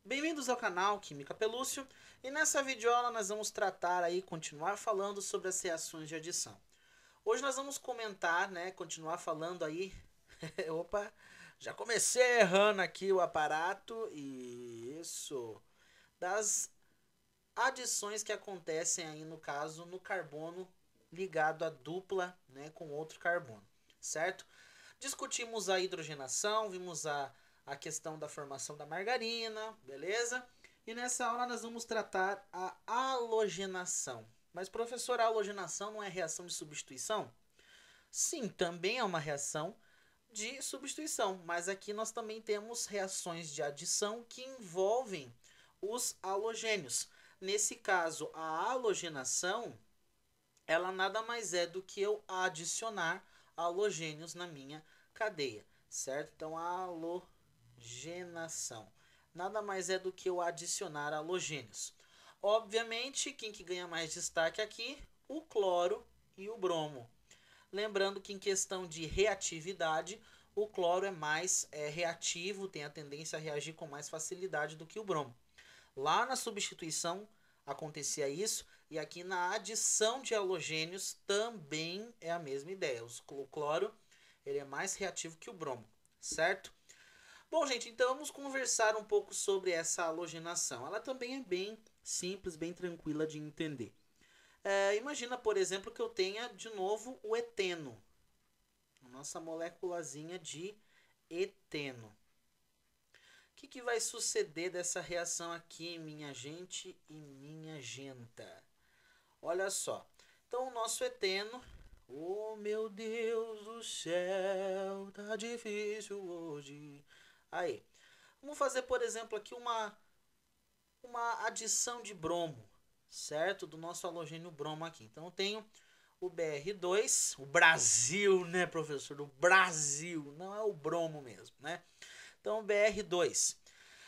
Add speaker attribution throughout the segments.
Speaker 1: Bem-vindos ao canal Química Pelúcio e nessa videoaula nós vamos tratar aí, continuar falando sobre as reações de adição. Hoje nós vamos comentar, continuar falando aí, opa, já comecei errando aqui o aparato, isso, das adições que acontecem aí no caso no carbono ligado à dupla, com outro carbono, certo? Discutimos a hidrogenação, vimos a questão da formação da margarina, beleza? E nessa aula nós vamos tratar a halogenação. Mas, professor, a halogenação não é reação de substituição? Sim, também é uma reação de substituição, mas aqui nós também temos reações de adição que envolvem os halogênios. Nesse caso, a halogenação, ela nada mais é do que eu adicionar halogênios na minha cadeia, certo? Então, a halogenação nada mais é do que eu adicionar halogênios. Obviamente, quem que ganha mais destaque aqui? O cloro e o bromo. Lembrando que em questão de reatividade, o cloro é mais reativo, tem a tendência a reagir com mais facilidade do que o bromo. Lá na substituição acontecia isso, e aqui na adição de halogênios também é a mesma ideia. O cloro ele é mais reativo que o bromo, certo? Bom, gente, então vamos conversar um pouco sobre essa halogenação. Ela também é bem simples, bem tranquila de entender. Imagina, por exemplo, que eu tenha de novo o eteno. A nossa moléculazinha de eteno. O que vai suceder dessa reação aqui, minha gente e minha genta? Olha só. Então, o nosso eteno... Oh, meu Deus do céu, tá difícil hoje. Aí, vamos fazer, por exemplo, aqui uma adição de bromo, certo? Do nosso halogênio bromo aqui. Então, eu tenho o Br2, o Brasil, né, professor? O Brasil, não é o bromo mesmo, né? Então, Br2. O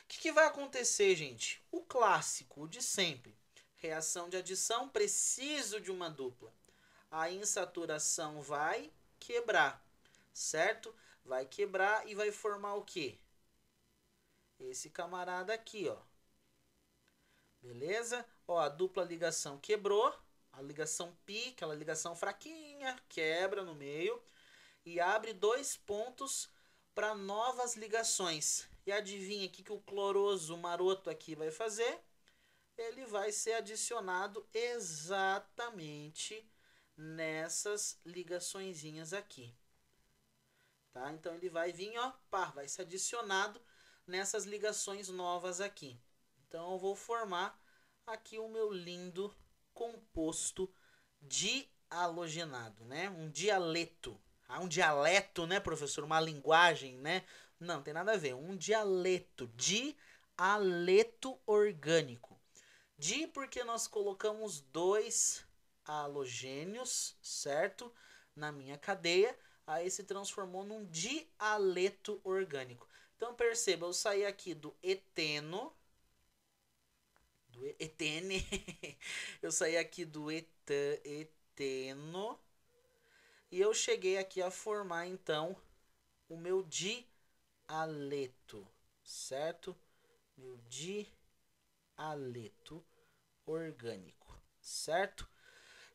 Speaker 1: que vai acontecer, gente? O clássico, o de sempre. Reação de adição, preciso de uma dupla. A insaturação vai quebrar, certo? Vai quebrar e vai formar o quê? Esse camarada aqui, ó. Beleza? Ó, a dupla ligação quebrou. A ligação pi, aquela ligação fraquinha, quebra no meio. E abre dois pontos para novas ligações. E adivinha o que o cloroso maroto aqui vai fazer? Ele vai ser adicionado exatamente nessas ligaçõezinhas aqui. Tá? Então ele vai vir, ó, pá, vai ser adicionado nessas ligações novas aqui. Então eu vou formar aqui o meu lindo composto dihalogenado, né? Um dialeto. Ah, um dialeto, né, professor? Uma linguagem, né? Não, tem nada a ver. Um dialeto. Dialeto orgânico. Di porque nós colocamos dois halogênios, certo? Na minha cadeia. Aí se transformou num dialeto orgânico. Então perceba, eu saí aqui do eteno. Do etene. Eu saí aqui do eteno. E eu cheguei aqui a formar, então, o meu dialeto, certo? Meu dialeto orgânico, certo?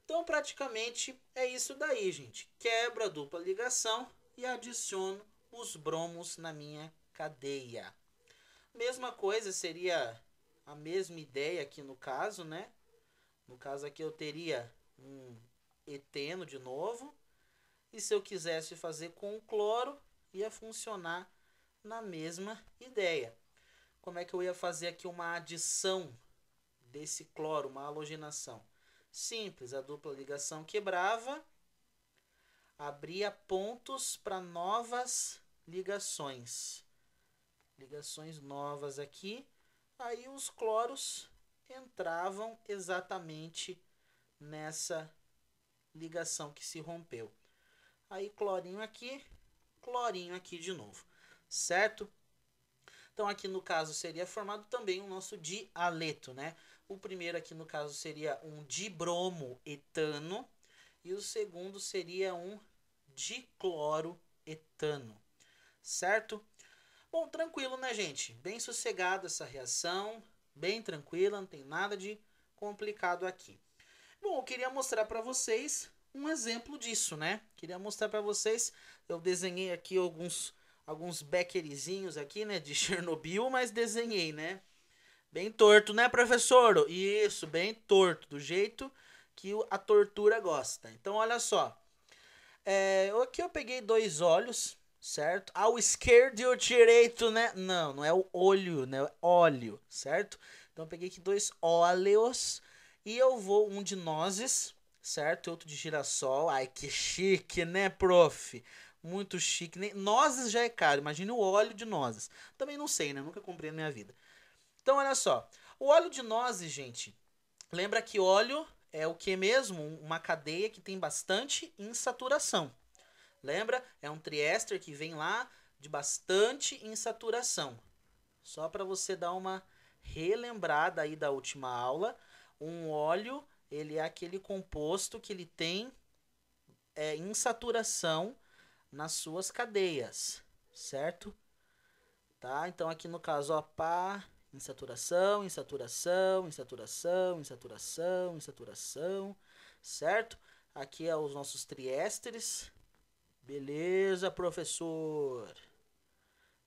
Speaker 1: Então, praticamente, é isso daí, gente. Quebro a dupla ligação e adiciono os bromos na minha cadeia. Mesma coisa, seria a mesma ideia aqui no caso, né? No caso aqui eu teria um eteno de novo. E se eu quisesse fazer com o cloro, ia funcionar na mesma ideia. Como é que eu ia fazer aqui uma adição desse cloro, uma halogenação? Simples, a dupla ligação quebrava, abria pontos para novas ligações. Ligações novas aqui. Aí os cloros entravam exatamente nessa ligação que se rompeu. Aí clorinho aqui de novo, certo? Então aqui no caso seria formado também o nosso dialeto, né? O primeiro aqui no caso seria um dibromoetano e o segundo seria um dicloroetano, certo? Bom, tranquilo, né, gente? Bem sossegado essa reação, bem tranquila, não tem nada de complicado aqui. Bom, eu queria mostrar para vocês um exemplo disso, né? Queria mostrar para vocês, eu desenhei aqui alguns becquerelzinhos aqui, né, de Chernobyl, mas desenhei, né? Bem torto, né, professor? Isso, bem torto, do jeito que a tortura gosta. Então, olha só. Aqui eu peguei dois olhos, certo? Ao esquerdo e o direito, né? Não, não é o olho, né? É óleo, certo? Então eu peguei aqui dois óleos e eu vou um de nozes, certo? Outro de girassol. Ai, que chique, né, prof? Muito chique. Nozes já é caro, imagina o óleo de nozes. Também não sei, né? Nunca comprei na minha vida. Então, olha só. O óleo de nozes, gente, lembra que óleo é o que mesmo? Uma cadeia que tem bastante insaturação. Lembra? É um triéster que vem lá de bastante insaturação. Só para você dar uma relembrada aí da última aula, um óleo, ele é aquele composto que ele tem insaturação nas suas cadeias, certo? Tá? Então aqui no caso, ó, pá, insaturação, insaturação, insaturação, insaturação, insaturação, certo? Aqui é os nossos triésteres. Beleza, professor.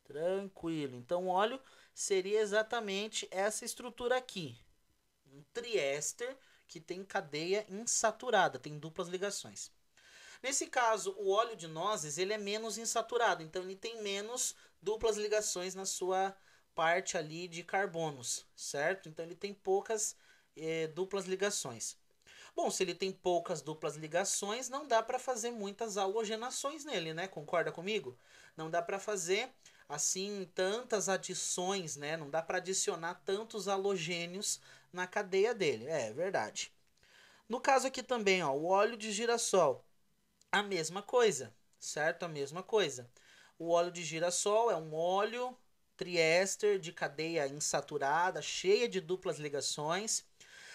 Speaker 1: Tranquilo. Então, o óleo seria exatamente essa estrutura aqui. Um triéster que tem cadeia insaturada, tem duplas ligações. Nesse caso, o óleo de nozes ele é menos insaturado, então ele tem menos duplas ligações na sua parte ali de carbonos, certo? Então ele tem poucas duplas ligações. Bom, se ele tem poucas duplas ligações, não dá para fazer muitas halogenações nele, né? Concorda comigo? Não dá para fazer assim tantas adições, né? Não dá para adicionar tantos halogênios na cadeia dele. É verdade. No caso aqui também, ó, o óleo de girassol, a mesma coisa, certo? A mesma coisa. O óleo de girassol é um óleo triéster de cadeia insaturada, cheia de duplas ligações.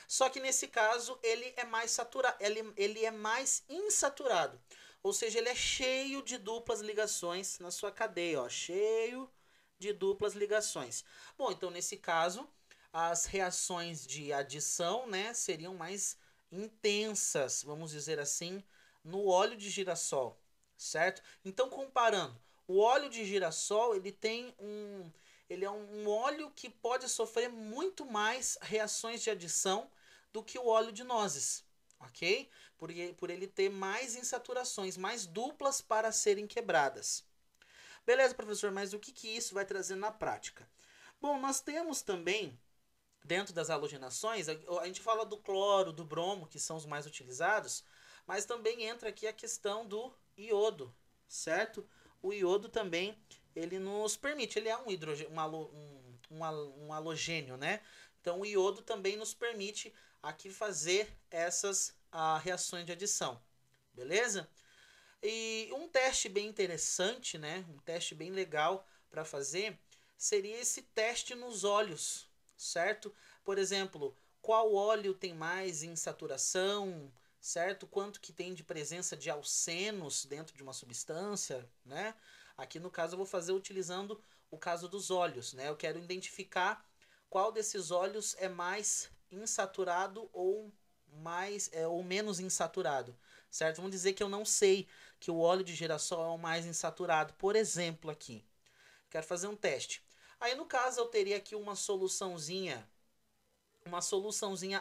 Speaker 1: Só que nesse caso ele é mais saturado, ele é mais insaturado. Ou seja, ele é cheio de duplas ligações na sua cadeia, ó, cheio de duplas ligações. Bom, então nesse caso, as reações de adição, né, seriam mais intensas, vamos dizer assim, no óleo de girassol, certo? Então comparando, o óleo de girassol, ele é um óleo que pode sofrer muito mais reações de adição do que o óleo de nozes, ok? Por ele ter mais insaturações, mais duplas para serem quebradas. Beleza, professor, mas o que isso vai trazer na prática? Bom, nós temos também, dentro das halogenações, a gente fala do cloro, do bromo, que são os mais utilizados, mas também entra aqui a questão do iodo, certo? O iodo também, ele nos permite, ele é um hidrogênio, um halogênio, né? Então o iodo também nos permite aqui fazer essas reações de adição, beleza? E um teste bem interessante, né? Um teste bem legal para fazer seria esse teste nos óleos, certo? Por exemplo, qual óleo tem mais insaturação, certo? Quanto que tem de presença de alcenos dentro de uma substância, né? Aqui no caso eu vou fazer utilizando o caso dos óleos, né? Eu quero identificar qual desses óleos é mais insaturado ou ou menos insaturado, certo? Vamos dizer que eu não sei que o óleo de girassol é o mais insaturado, por exemplo, aqui. Quero fazer um teste. Aí no caso eu teria aqui uma soluçãozinha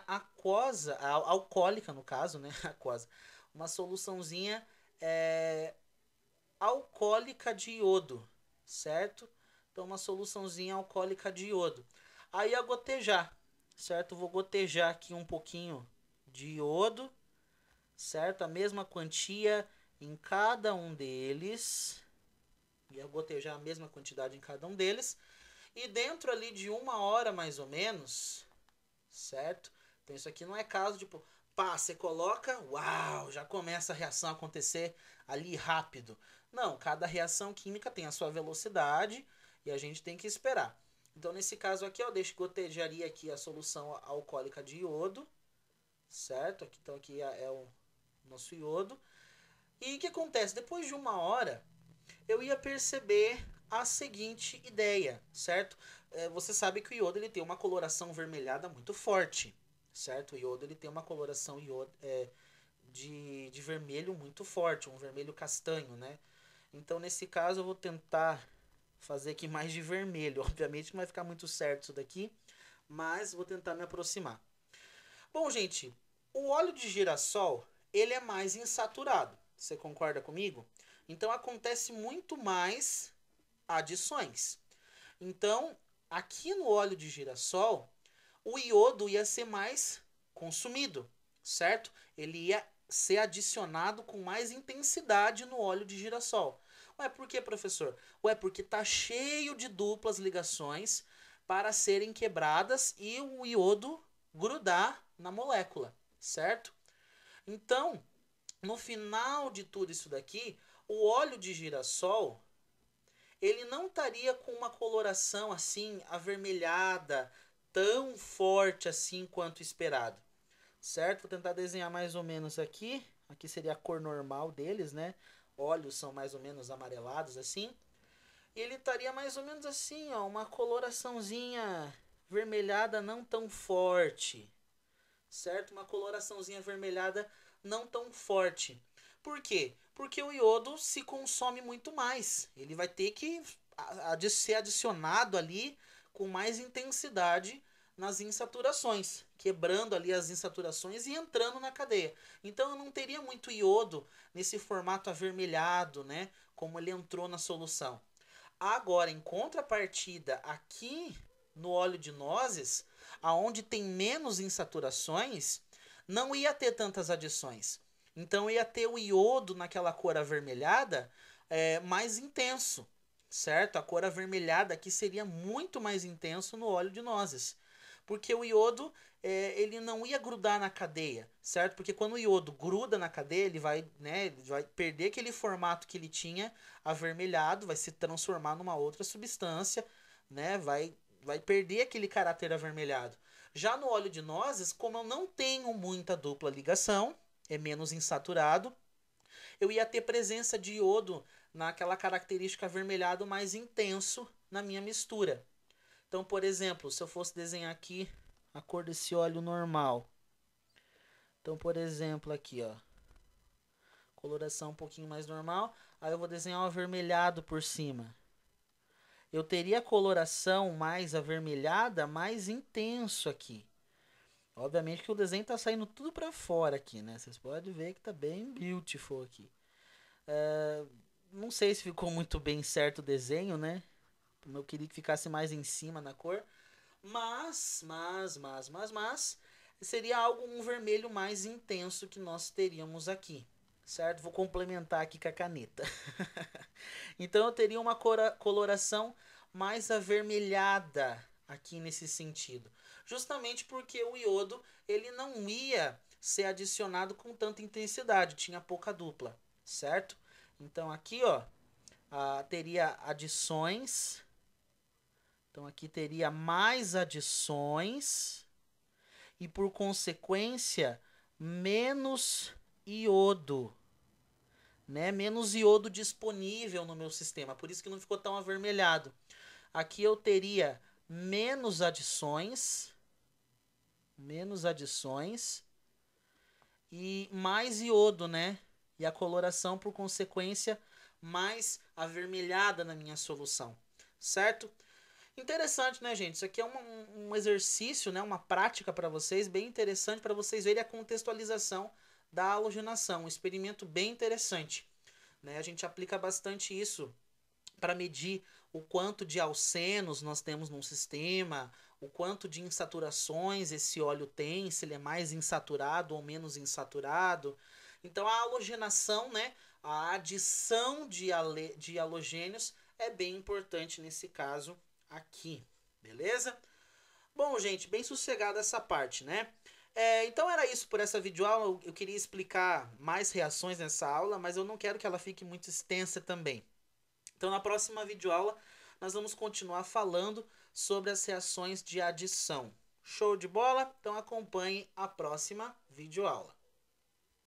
Speaker 1: aquosa, alcoólica no caso, né? Aquosa. Uma soluçãozinha alcoólica de iodo, certo? Então uma soluçãozinha alcoólica de iodo. Aí a gotejar, certo? Vou gotejar aqui um pouquinho de iodo, certo? A mesma quantia em cada um deles. E gotejar a mesma quantidade em cada um deles. E dentro ali de 1 hora mais ou menos, certo? Então isso aqui não é caso de, pá, você coloca, uau, já começa a reação a acontecer ali rápido. Não, cada reação química tem a sua velocidade e a gente tem que esperar. Então nesse caso aqui, eu gotejaria aqui a solução alcoólica de iodo, certo? Então aqui é o nosso iodo. E o que acontece? Depois de 1 hora, eu ia perceber a seguinte ideia, certo? Você sabe que o iodo ele tem uma coloração vermelhada muito forte, certo? O iodo ele tem uma coloração de vermelho muito forte, um vermelho castanho, né? Então, nesse caso, eu vou tentar fazer aqui mais de vermelho. Obviamente não vai ficar muito certo isso daqui, mas vou tentar me aproximar. Bom, gente, o óleo de girassol, ele é mais insaturado. Você concorda comigo? Então, acontece muito mais adições. Então, aqui no óleo de girassol, o iodo ia ser mais consumido, certo? Ele ia ser adicionado com mais intensidade no óleo de girassol. Ué, por que, professor? Ué, porque tá cheio de duplas ligações para serem quebradas e o iodo grudar na molécula, certo? Então, no final de tudo isso daqui, o óleo de girassol, ele não estaria com uma coloração assim avermelhada, tão forte assim quanto esperado, certo? Vou tentar desenhar mais ou menos aqui. Aqui seria a cor normal deles, né? Óleos são mais ou menos amarelados assim. E ele estaria mais ou menos assim, ó, uma coloraçãozinha vermelhada não tão forte, certo? Uma coloraçãozinha avermelhada não tão forte. Por quê? Porque o iodo se consome muito mais. Ele vai ter que ser adicionado ali com mais intensidade nas insaturações, quebrando ali as insaturações e entrando na cadeia. Então eu não teria muito iodo nesse formato avermelhado, né, como ele entrou na solução. Agora, em contrapartida, aqui no óleo de nozes, aonde tem menos insaturações, não ia ter tantas adições. Então ia ter o iodo naquela cor avermelhada mais intenso, certo? A cor avermelhada aqui seria muito mais intenso no óleo de nozes, porque o iodo ele não ia grudar na cadeia, certo? Porque quando o iodo gruda na cadeia, ele vai perder aquele formato que ele tinha avermelhado, vai se transformar numa outra substância, né? Vai perder aquele caráter avermelhado. Já no óleo de nozes, como eu não tenho muita dupla ligação, é menos insaturado, eu ia ter presença de iodo naquela característica avermelhado mais intenso na minha mistura. Então, por exemplo, se eu fosse desenhar aqui a cor desse óleo normal. Então, por exemplo, aqui, ó, coloração um pouquinho mais normal, aí eu vou desenhar um avermelhado por cima. Eu teria a coloração mais avermelhada, mais intenso aqui. Obviamente que o desenho tá saindo tudo para fora aqui, né? Vocês podem ver que tá bem beautiful aqui. Não sei se ficou muito bem certo o desenho, né? Eu queria que ficasse mais em cima na cor. Mas, seria algo um vermelho mais intenso que nós teríamos aqui, certo? Vou complementar aqui com a caneta. Então eu teria uma coloração mais avermelhada aqui nesse sentido, justamente porque o iodo ele não ia ser adicionado com tanta intensidade, tinha pouca dupla, certo? Então aqui, ó, teria adições. Então aqui teria mais adições e por consequência menos iodo, né? Menos iodo disponível no meu sistema, por isso que não ficou tão avermelhado. Aqui eu teria menos adições e mais iodo, né? E a coloração por consequência mais avermelhada na minha solução, certo? Interessante, né, gente? Isso aqui é um exercício, né, uma prática para vocês, bem interessante para vocês verem a contextualização da halogenação. Um experimento bem interessante, né? A gente aplica bastante isso para medir o quanto de alcenos nós temos num sistema, o quanto de insaturações esse óleo tem, se ele é mais insaturado ou menos insaturado. Então a halogenação, né, a adição de halogênios é bem importante nesse caso aqui, beleza? Bom, gente, bem sossegada essa parte, né? Então era isso por essa videoaula. Eu queria explicar mais reações nessa aula, mas eu não quero que ela fique muito extensa também. Então na próxima videoaula nós vamos continuar falando sobre as reações de adição. Show de bola? Então acompanhe a próxima videoaula.